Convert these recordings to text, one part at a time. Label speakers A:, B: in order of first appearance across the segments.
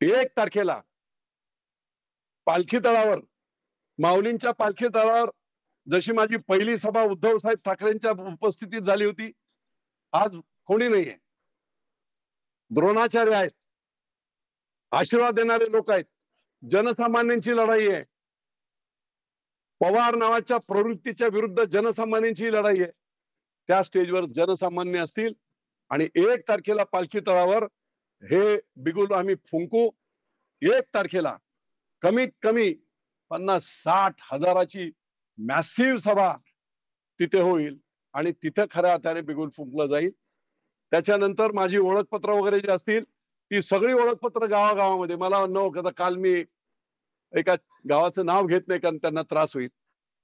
A: 1 तारखेला पालखी तळावर, माऊलींच्या पालखी तळावर जशी माझी पहिली सभा उद्धव साहेब ठाकरेंच्या उपस्थितीत झाली होती, आज कोणी नाहीये. द्रोणाचार्य आहेत, आशीर्वाद देणारे लोक आहेत, जनसामान्यांची लढाई आहे. पवार नावाच्या प्रवृत्तीच्या विरुद्ध जनसामान्यांची लढाई आहे. त्या स्टेजवर जनसामान्य असतील आणि 1 तारखेला पालखी तळावर हे बिगुल आम्ही फुंकू. 1 तारखेला कमीत कमी 50-60 हजाराची मॅसिव्ह सभा तिथे होईल आणि तिथे खऱ्या अर्थाने बिगुल फुंकलं जाईल. त्याच्यानंतर माझी ओळखपत्र वगैरे जी असतील ती सगळी ओळखपत्र गावागावामध्ये, मला न काल मी एका गावाचं नाव घेत नाही कारण त्यांना त्रास होईल.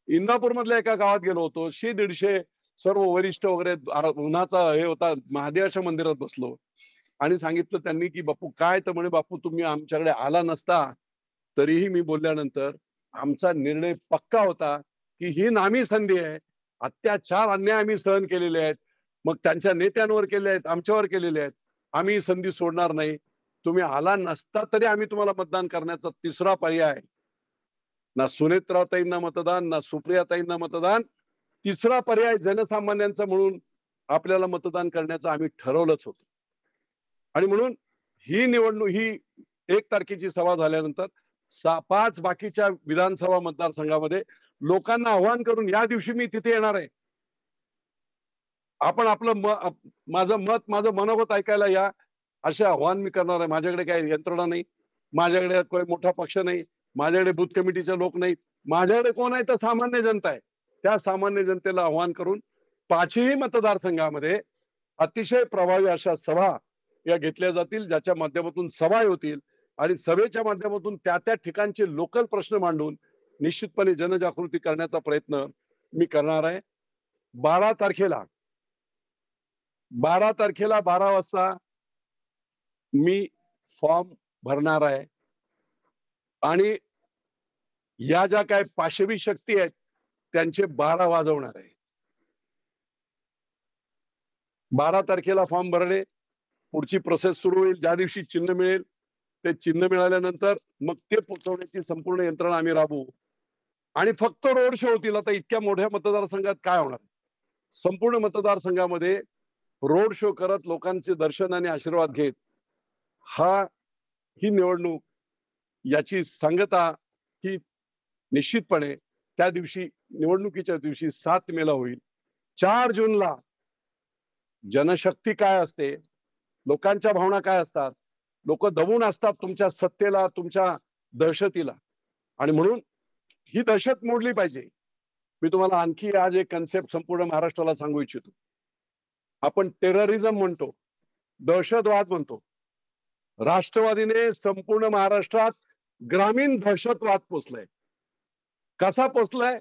A: इंदापूर मधल्या एका गावात गेलो होतो. 100-150 सर्व वरिष्ठ वगैरे उन्हाचा हे होता, महादेवाच्या मंदिरात बसलो आणि सांगितलं त्यांनी की बापू काय, तर म्हणे बापू तुम्ही आमच्याकडे आला नसता तरीही मी बोलल्यानंतर आमचा निर्णय पक्का होता की ही नामी संधी आहे. अत्याचार अन्याय आम्ही सहन केलेले आहेत, मग त्यांच्या नेत्यांवर केले आहेत, आमच्यावर केलेले आहेत. आम्ही ही संधी सोडणार नाही. तुम्ही आला नसता तरी आम्ही तुम्हाला मतदान करण्याचा तिसरा पर्याय, ना सुनेत्राताईंना मतदान, ना सुप्रियाताईंना मतदान, तिसरा पर्याय जनसामान्यांचा म्हणून आपल्याला मतदान करण्याचं आम्ही ठरवलंच होतं. आणि म्हणून ही निवडणूक, ही 1 तारखेची सभा झाल्यानंतर 5 बाकीच्या विधानसभा मतदारसंघामध्ये लोकांना आव्हान करून या दिवशी मी तिथे येणार आहे. आपण माझं मत, माझं मनोगत ऐकायला या, असे आव्हान मी करणार आहे. माझ्याकडे काही यंत्रणा नाही, माझ्याकडे काही मोठा पक्ष नाही, माझ्याकडे बूथ कमिटीचे लोक नाहीत. माझ्याकडे कोण आहे तर सामान्य जनता आहे. त्या सामान्य जनतेला आव्हान करून 5ही मतदारसंघामध्ये अतिशय प्रभावी अशा सभा या घेतल्या जातील, ज्याच्या माध्यमातून सभा होतील आणि सभेच्या माध्यमातून त्या ठिकाणचे लोकल प्रश्न मांडून निश्चितपणे जनजागृती करण्याचा प्रयत्न मी करणार आहे. 12 तारखेला 12 वाजता मी फॉर्म भरणार आहे आणि या ज्या काय पाशवी शक्ती आहेत त्यांचे 12 वाजवणार आहे. 12 तारखेला फॉर्म भरणे, पुढची प्रोसेस सुरू होईल. ज्या दिवशी चिन्ह मिळेल ते चिन्ह मिळाल्यानंतर मग ते पोहोचवण्याची संपूर्ण यंत्रणा आम्ही राबवू आणि फक्त रोड शो होतील. आता इतक्या मोठ्या मतदारसंघात काय होणार, संपूर्ण मतदारसंघामध्ये रोड शो करत लोकांचे दर्शन आणि आशीर्वाद घेत ही निवडणूक, याची सांगता ही निश्चितपणे त्या दिवशी, निवडणुकीच्या दिवशी 7 मेला होईल. 4 जूनला जनशक्ती काय असते, लोकांच्या भावना काय असतात, लोक दबून असतात तुमच्या सत्तेला, तुमच्या दहशतीला, आणि म्हणून ही दहशत मोडली पाहिजे. मी तुम्हाला आणखी आज एक कन्सेप्ट संपूर्ण महाराष्ट्राला सांगू इच्छितो. आपण टेररिझम म्हणतो, दहशतवाद म्हणतो. राष्ट्रवादीने संपूर्ण महाराष्ट्रात ग्रामीण दहशतवाद पोचलाय. कसा पोचलाय?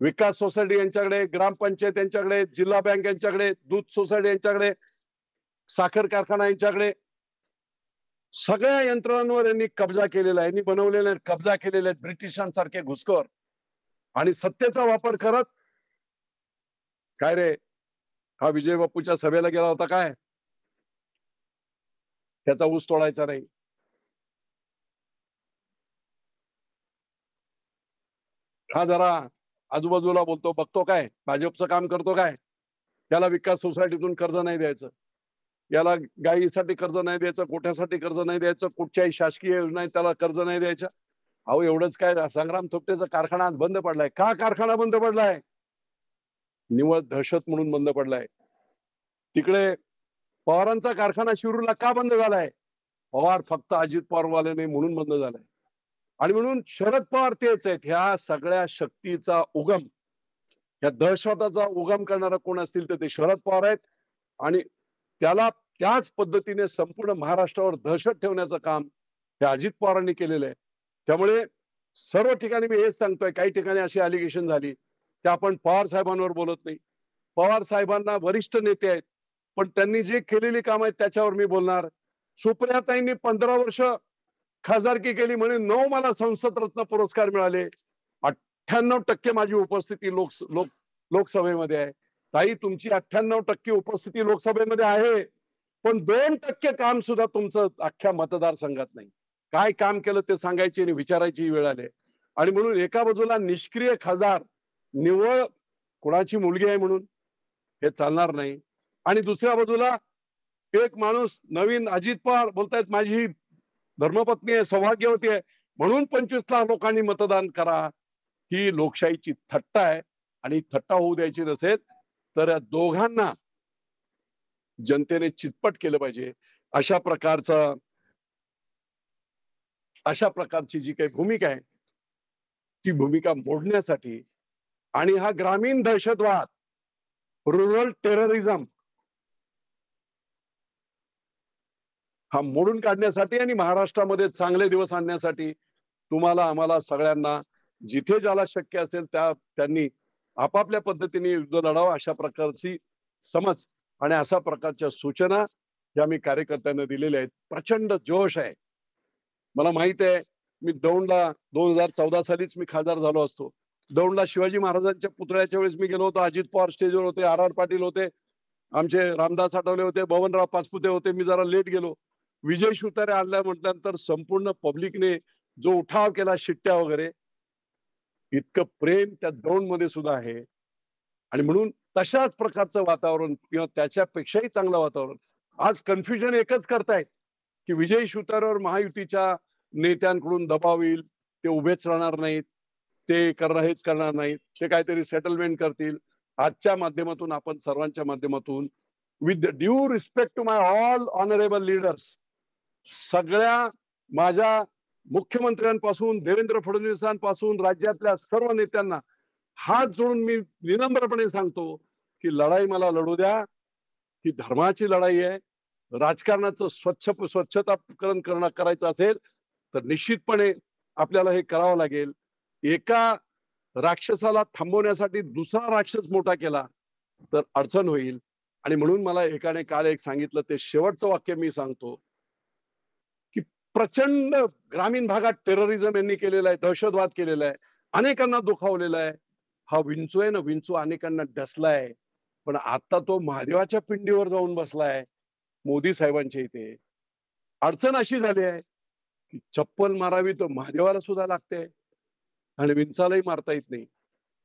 A: विकास सोसायटी यांच्याकडे, ग्रामपंचायत यांच्याकडे, जिल्हा बँक यांच्याकडे, दूध सोसायटी यांच्याकडे, साखर कारखाना यांच्याकडे, सगळ्या यंत्रणांवर यांनी कब्जा केलेला आहे. यांनी बनवलेले कब्जा केलेले आहेत ब्रिटिशांसारखे घुसखोर, आणि सत्तेचा वापर करत, काय रे हा विजय बापूच्या सभेला गेला होता काय, त्याचा ऊस तोडायचा नाही, हा जरा आजूबाजूला बोलतो, बघतो काय, भाजपचं काम करतो काय, त्याला विकास सोसायटीतून कर्ज नाही द्यायचं, याला गायीसाठी कर्ज नाही द्यायचं, गोठ्यासाठी कर्ज नाही द्यायचं, कुठच्याही शासकीय योजना त्याला कर्ज नाही द्यायचं. अहो एवढंच काय, संग्राम थोपटेचा कारखाना आज बंद पडलाय. का कारखाना बंद पडलाय? निव्वळ दहशत म्हणून बंद पडलाय. तिकडे पवारांचा कारखाना शिरूरला का बंद झालाय? पवार फक्त अजित पवार वाले नाही म्हणून बंद झालाय. आणि म्हणून शरद पवार तेच आहेत. ह्या सगळ्या शक्तीचा उगम, या दहशताचा उगम करणारा कोण असतील तर ते शरद पवार आहेत. आणि त्याला त्याच पद्धतीने संपूर्ण महाराष्ट्रावर दहशत ठेवण्याचं काम हे अजित पवारांनी केलेलं आहे. त्यामुळे सर्व ठिकाणी मी हेच सांगतोय, काही ठिकाणी अशी अलिगेशन झाली की आपण पवार साहेबांवर बोलत नाही. पवार साहेबांना वरिष्ठ नेते आहेत, पण त्यांनी जे केलेली काम आहेत त्याच्यावर मी बोलणार. सुप्रियाताईंनी 15 वर्ष खासदारकी केली म्हणे, 9 मला संसद रत्न पुरस्कार मिळाले, 98% माझी उपस्थिती लोकसभेमध्ये आहे. ताई तुमची 98% उपस्थिती लोकसभेमध्ये आहे, पण 2% काम सुद्धा तुमचं अख्ख्या मतदारसंघात नाही. काय काम केलं ते सांगायची आणि विचारायची वेळ आली. आणि म्हणून एका बाजूला निष्क्रिय खासदार, निव्वळ कुणाची मुलगी आहे म्हणून हे चालणार नाही. आणि दुसऱ्या बाजूला एक माणूस नवीन अजित पवार बोलतायत माझी धर्मपत्नी आहे, सौभाग्यवती आहे म्हणून 25 लाख लोकांनी मतदान करा. ही लोकशाहीची थट्टा आहे आणि थट्टा होऊ द्यायची नसेल तर या दोघांना जनतेने चितपट केलं पाहिजे. अशा प्रकारची जी काही भूमिका आहे ती भूमिका मोडण्यासाठी आणि हा ग्रामीण दहशतवाद, रुरल टेररिझम हा मोडून काढण्यासाठी आणि महाराष्ट्रामध्ये चांगले दिवस आणण्यासाठी तुम्हाला आम्हाला सगळ्यांना जिथे ज्याला शक्य असेल त्यांनी आपापल्या पद्धतीने युद्ध लढावं अशा प्रकारची समज आणि अशा प्रकारच्या सूचना या मी कार्यकर्त्यांना दिलेल्या आहेत. प्रचंड जोश आहे. मला माहित आहे मी दौंडला 2014 सालीच मी खासदार झालो असतो. दौंडला शिवाजी महाराजांच्या पुतळ्याच्या वेळेस मी गेलो होतो. अजित पवार स्टेजवर होते, आर पाटील होते, आमचे रामदास आठवले होते, बबनराव पाचपुते होते. मी जरा लेट गेलो. विजय शिवतारे आणल्या म्हटल्यानंतर संपूर्ण पब्लिकने जो उठाव केला, शिट्ट्या वगैरे, इतकं प्रेम त्या दौंड मध्ये सुद्धा आहे. आणि म्हणून तशाच प्रकारचं वातावरण किंवा त्याच्यापेक्षाही चांगलं वातावरण आज कन्फ्युजन एकच करतायत की विजय शिवतारेवर महायुतीच्या नेत्यांकडून दबाव येईल, ते उभेच राहणार नाहीत, ते हेच करणार नाहीत, ते काहीतरी सेटलमेंट करतील. आजच्या माध्यमातून आपण सर्वांच्या माध्यमातून with due respect to my all honourable leaders, सगळ्या माझ्या मुख्यमंत्र्यांपासून देवेंद्र फडणवीसांपासून राज्यातल्या सर्व नेत्यांना हात जोडून मी विनम्रपणे सांगतो की लढाई मला लढू द्या. ही धर्माची लढाई आहे. राजकारणाचं स्वच्छताकरण करायचं असेल तर निश्चितपणे आपल्याला हे करावं लागेल. एका राक्षसाला थांबवण्यासाठी दुसरा राक्षस मोठा केला तर अडचण होईल. आणि म्हणून मला एकाने काल एक सांगितलं, ते शेवटचं वाक्य मी सांगतो की प्रचंड ग्रामीण भागात टेररिझम यांनी केलेला आहे, दहशतवाद केलेला आहे, अनेकांना दुखावलेला आहे. हा विंचू आहे ना, विंचू अनेकांना डसलाय, पण आता तो महादेवाच्या पिंडीवर जाऊन बसलाय मोदी साहेबांच्या इथे. अडचण अशी झाली आहे की चप्पल मारावी तर महादेवाला सुद्धा लागते आणि विंचालाही मारता येत नाही.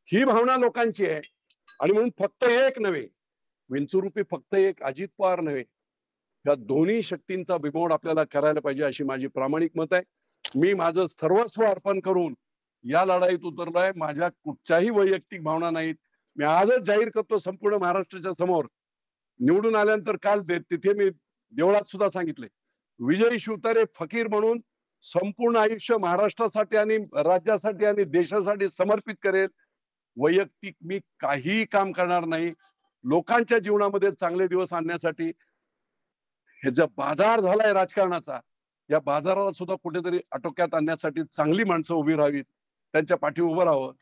A: ही भावना लोकांची आहे. आणि म्हणून फक्त एक नव्हे, विंचूरूपी फक्त एक अजित पवार नव्हे, या दोन्ही शक्तींचा बिमोड आपल्याला करायला पाहिजे अशी माझी प्रामाणिक मत आहे. मी माझं सर्वस्व अर्पण करून या लढाईत उतरलोय. माझ्या कुठच्याही वैयक्तिक भावना नाहीत. मी आजच जाहीर करतो संपूर्ण महाराष्ट्राच्या समोर, निवडून आल्यानंतर काल तिथे मी देवळात सुद्धा सांगितले, विजय शिवतारे फकीर म्हणून संपूर्ण आयुष्य महाराष्ट्रासाठी आणि राज्यासाठी आणि देशासाठी समर्पित करेल. वैयक्तिक मी काहीही काम करणार नाही. लोकांच्या जीवनामध्ये चांगले दिवस आणण्यासाठी हे जो बाजार झालाय राजकारणाचा, या बाजाराला सुद्धा कुठेतरी आटोक्यात आणण्यासाठी चांगली माणसं उभी राहावीत, त्यांच्या पाठी उभं राहावं,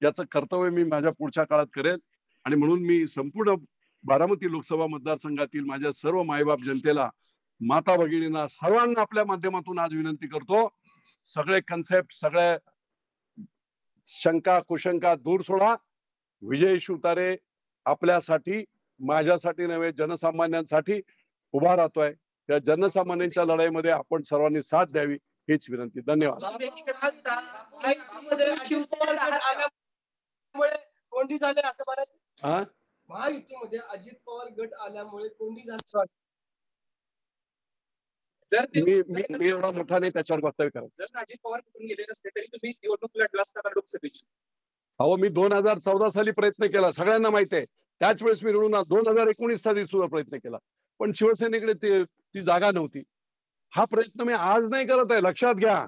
A: याचं कर्तव्य मी माझ्या पुढच्या काळात करेल. आणि म्हणून मी संपूर्ण बारामती लोकसभा मतदारसंघातील माझ्या सर्व मायबाप जनतेला, माता भगिनींना, सर्वांना आपल्या माध्यमातून आज विनंती करतो, सगळे कन्सेप्ट, सगळे शंका कुशंका दूर सोडा. विजय शिवतारे आपल्यासाठी, माझ्यासाठी नव्हे, जनसामान्यांसाठी उभा राहतोय. त्या जनसामान्यांच्या लढाईमध्ये आपण सर्वांनी साथ द्यावी हीच विनंती. धन्यवाद.
B: कोंडी झाले असं म्हणायचं. महायुतीमध्ये अजित पवार गट आल्यामुळे कोंडी झाली.
A: जर मी एवढा मोठा नाही त्याच्यावर वक्तव्य करा.
C: जर अजित पवार कुठून गेले नसते तरी तुम्ही निवडणूक लढला असता का लोकसभेची?
A: अहो, मी 2014 साली प्रयत्न केला, सगळ्यांना माहिती आहे. त्याच वेळेस मी निवडून 2019 साली सुद्धा प्रयत्न केला, पण शिवसेनेकडे ती जागा नव्हती. हा प्रयत्न मी आज नाही करत आहे, लक्षात घ्या.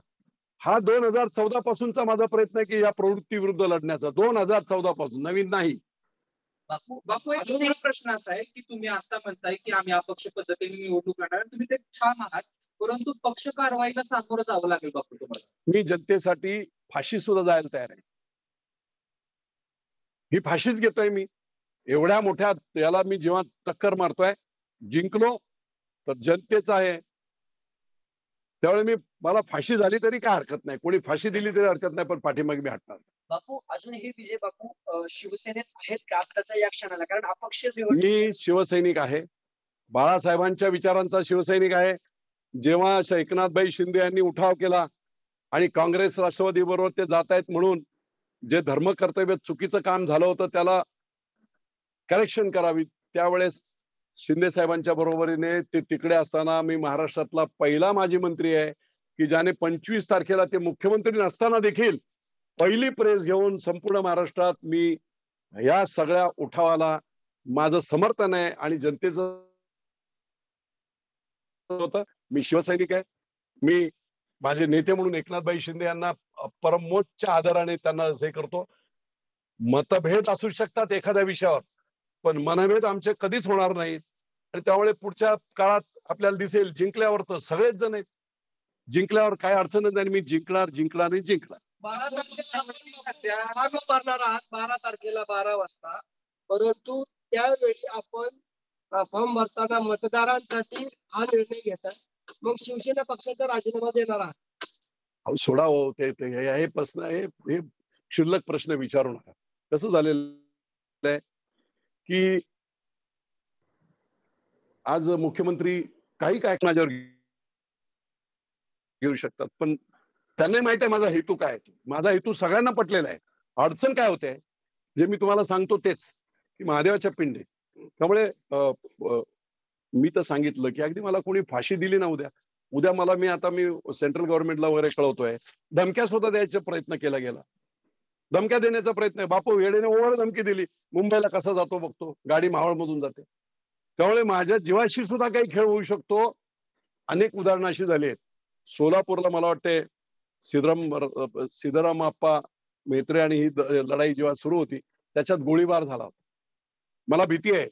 A: हा 2014 पासूनचा माझा प्रयत्न आहे की या प्रवृत्ती विरुद्ध लढण्याचा. 2014 पासून, नवीन नाही.
C: बापू एक दुसरा प्रश्न असा आहे की तुम्ही आता म्हणताय की आम्ही अपक्ष पद्धतीने निवडणूक लढणार, तुम्ही ते छान आहात, परंतु पक्ष कारवाईला सामोरं जावं लागेल बापू तुम्हाला.
A: मी जनतेसाठी फाशी सुद्धा जायला तयार आहे. ही फाशीच घेतोय मी. एवढ्या मोठ्या याला मी जेव्हा टक्कर मारतोय, जिंकलो तर जनतेचा आहे, त्यावेळी मला फाशी झाली तरी काय हरकत नाही, कोणी फाशी दिली तरी हरकत नाही, पण पाठीमागे मी हटणार.
B: बापू अजूनही विजय बापू शिवसेनेत आहेत का आताच्या या क्षणाला? कारण अपक्ष
A: मी शिवसैनिक आहे. बाळासाहेबांच्या विचारांचा शिवसैनिक आहे. जेव्हा एकनाथभाई शिंदे यांनी उठाव केला आणि काँग्रेस राष्ट्रवादी बरोबर ते जात आहेत म्हणून जे धर्म कर्तव्य चुकीचं काम झालं होतं त्याला करेक्शन करावी, त्यावेळेस शिंदे साहेबांच्या बरोबरीने ते तिकडे असताना मी महाराष्ट्रातला पहिला माजी मंत्री आहे की ज्याने 25 तारखेला ते मुख्यमंत्री नसताना देखील पहिली प्रेस घेऊन संपूर्ण महाराष्ट्रात मी या सगळ्या उठावाला माझं समर्थन आहे आणि जनतेचं होतं. मी शिवसैनिक आहे. मी माझे नेते म्हणून एकनाथभाई शिंदे यांना परमोच्च आदराने त्यांना हे करतो. मतभेद असू शकतात एखाद्या विषयावर, पण मनभेद आमचे कधीच होणार नाहीत. आणि त्यामुळे पुढच्या काळात आपल्याला दिसेल जिंकल्यावर तर सगळेच जण आहेत. जिंकल्यावर काय अडचणच नाही. मी जिंकणार आणि जिंकणार.
B: 12 तारखेला आपण मारणार आहात 12 तारखेला 12 वाजता, परंतु त्यावेळी आपण फॉर्म भरताना मतदारांसाठी हा निर्णय घेतात, मग शिवसेना पक्षाचा राजीनामा देणार आहात?
A: अहो सोडा हो, हे प्रश्न हे क्षुल्लक प्रश्न विचारू नका. कसं झालेलं आहे की आज मुख्यमंत्री काही काय माझ्यावर घेऊ शकतात, पण त्यांना माहित आहे माझा हेतू काय आहे. माझा हेतू सगळ्यांना पटलेला आहे. अडचण काय होते जे मी तुम्हाला सांगतो तेच की महादेवाच्या पिंडी. त्यामुळे मी तर सांगितलं की अगदी मला कोणी फाशी दिली ना उद्या मला मी सेंट्रल गव्हर्नमेंटला वगैरे कळवतोय, धमक्या सुद्धा द्यायचा प्रयत्न केला गेला. धमक्या देण्याचा प्रयत्न आहे. बापू वेळेने ओव्हर धमकी दिली. मुंबईला कसा जातो बघतो, गाडी मावळमधून जाते. त्यामुळे माझ्या जीवाशी सुद्धा काही खेळ होऊ शकतो. अनेक उदाहरणं अशी झाली आहेत. सोलापूरला मला वाटते सिद्धराम अप्पा म्हेत्रे आणि ही लढाई जेव्हा सुरू होती त्याच्यात गोळीबार झाला होता. मला भीती आहे.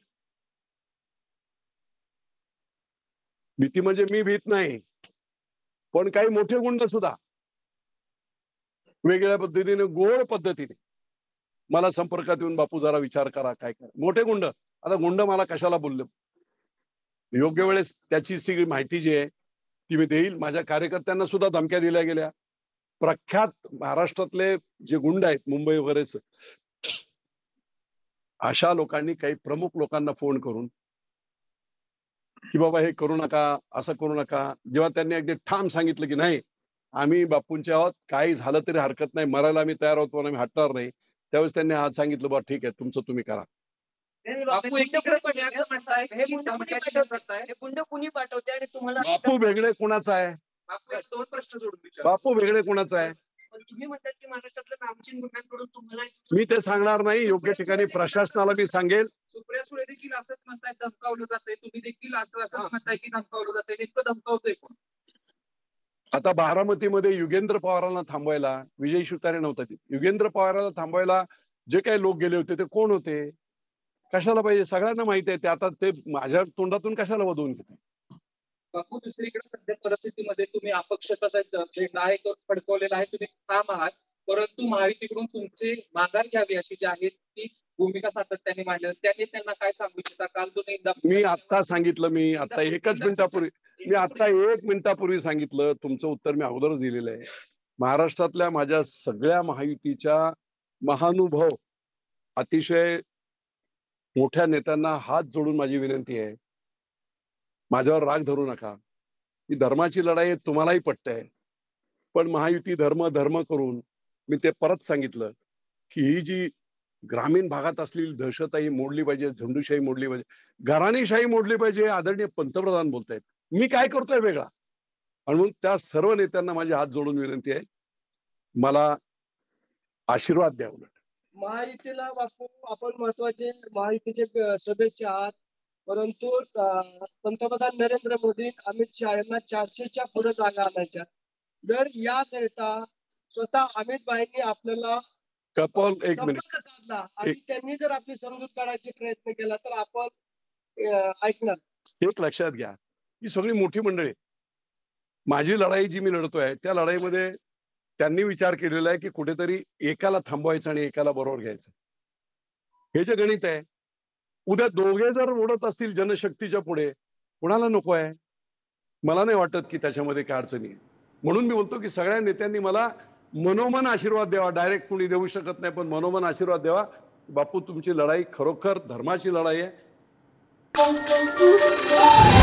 A: भीती म्हणजे मी भीत नाही, पण काही मोठे गुंड सुद्धा वेगळ्या पद्धतीने गोड पद्धतीने मला संपर्कात येऊन बापू जरा विचार करा काय करा. मोठे गुंड, आता गुंड मला कशाला बोलले, योग्य वेळेस त्याची सगळी माहिती जी आहे ती मी देईल. माझ्या कार्यकर्त्यांना सुद्धा धमक्या दिल्या गेल्या. प्रख्यात महाराष्ट्रातले जे गुंड आहेत मुंबई वगैरेच, अशा लोकांनी काही प्रमुख लोकांना फोन करून की बाबा हे करू नका, असं करू नका. जेव्हा त्यांनी अगदी ठाम सांगितलं की नाही आम्ही बापूंच्या आहोत, काही झालं तरी हरकत नाही, मरायला आम्ही तयार आहोत पण आम्ही हटणार नाही, त्यावेळेस त्यांनी आज सांगितलं बा ठीक आहे तुमचं तुम्ही करा.
C: बापू एकीकडे असं म्हणताय हे
B: गुंड कुणी पाठवते आणि तुम्हाला
A: बापू वेगळे कुणाचा आहे?
C: बापू एक 2 प्रश्न जोडून विचार.
A: बापू वेगळे कुणाचा आहे?
B: पण तुम्ही म्हणतात की महाराष्ट्रातल्या नामचीन गुंडांकडून तुम्हाला
A: मी ते सांगणार नाही. योग्य ठिकाणी प्रशासनाला मी सांगेल.
C: सुप्रिया सुळे देखील असंच म्हणताय धमकावलं जातंय, तुम्ही देखील असंच म्हणताय की धमकावलं जातंय, नेमकं धमकावतोय कोण?
A: आता बारामतीमध्ये युगेंद्र पवारांना थांबवायला विजय शिवतारे नव्हता. युगेंद्र पवारांना थांबवायला जे काही लोक गेले होते ते कोण होते, कशाला पाहिजे, सगळ्यांना माहिती आहे. ते आता ते माझ्या तोंडातून कशाला वधवून घेते.
C: बापू दुसरीकडे सध्या परिस्थितीमध्ये तुम्ही अपक्षाचा झेंडा आहे तो फडकवलेला आहे, तुम्ही ठाम आहात, परंतु महायुतीकडून तुमची माघार घ्यावी अशी जी आहे ती भूमिका सातत्याने मांडली. त्यांनी त्यांना काय सांगू इच्छिता? काल तुम्ही
A: मी आता सांगितलं, मी आता 1 मिनिटापूर्वी सांगितलं. तुमचं उत्तर मी अगोदरच दिलेलं आहे. महाराष्ट्रातल्या माझ्या सगळ्या महायुतीच्या महानुभव अतिशय मोठ्या नेत्यांना हात जोडून माझी विनंती आहे, माझ्यावर राग धरू नका. ही धर्माची लढाई आहे, तुम्हालाही पटतंय, पण महायुती धर्म करून मी ते परत सांगितलं की ही जी ग्रामीण भागात असलेली दहशत ही मोडली पाहिजे, झेंडूशाही मोडली पाहिजे, घराणीशाही मोडली पाहिजे. आदरणीय पंतप्रधान बोलतायत, मी काय करतोय वेगळा? म्हणून त्या सर्व नेत्यांना माझे हात जोडून विनंती आहे, मला आशीर्वाद द्या. उलट
B: महायुतीला बापू आपण महत्वाचे महायुतीचे सदस्य आहात, परंतु पंतप्रधान नरेंद्र मोदी अमित शहा यांना 400च्या पुढे जागा आणायच्या. जर याकरिता स्वतः अमित भाईंनी आपल्याला
A: कपल एक मिनिट
B: संपर्क साधला आणि त्यांनी जर आपली समजूत काढायचा प्रयत्न केला तर आपण ऐकणार.
A: एक लक्षात घ्या, ही सगळी मोठी मंडळी, माझी लढाई जी मी लढतोय त्या लढाईमध्ये त्यांनी विचार केलेला आहे की कुठेतरी एकाला थांबवायचं आणि एकाला बरोबर घ्यायचं. हे जे गणित आहे, उद्या दोघे जर ओढत असतील जनशक्तीच्या पुढे, कुणाला नको आहे? मला नाही वाटत की त्याच्यामध्ये काय अडचणी आहे. म्हणून मी बोलतो की सगळ्या नेत्यांनी मला मनोमन आशीर्वाद द्यावा. डायरेक्ट कोणी देऊ शकत नाही, पण मनोमन आशीर्वाद द्यावा. बापू तुमची लढाई खरोखर धर्माची लढाई आहे.
D: Thank you.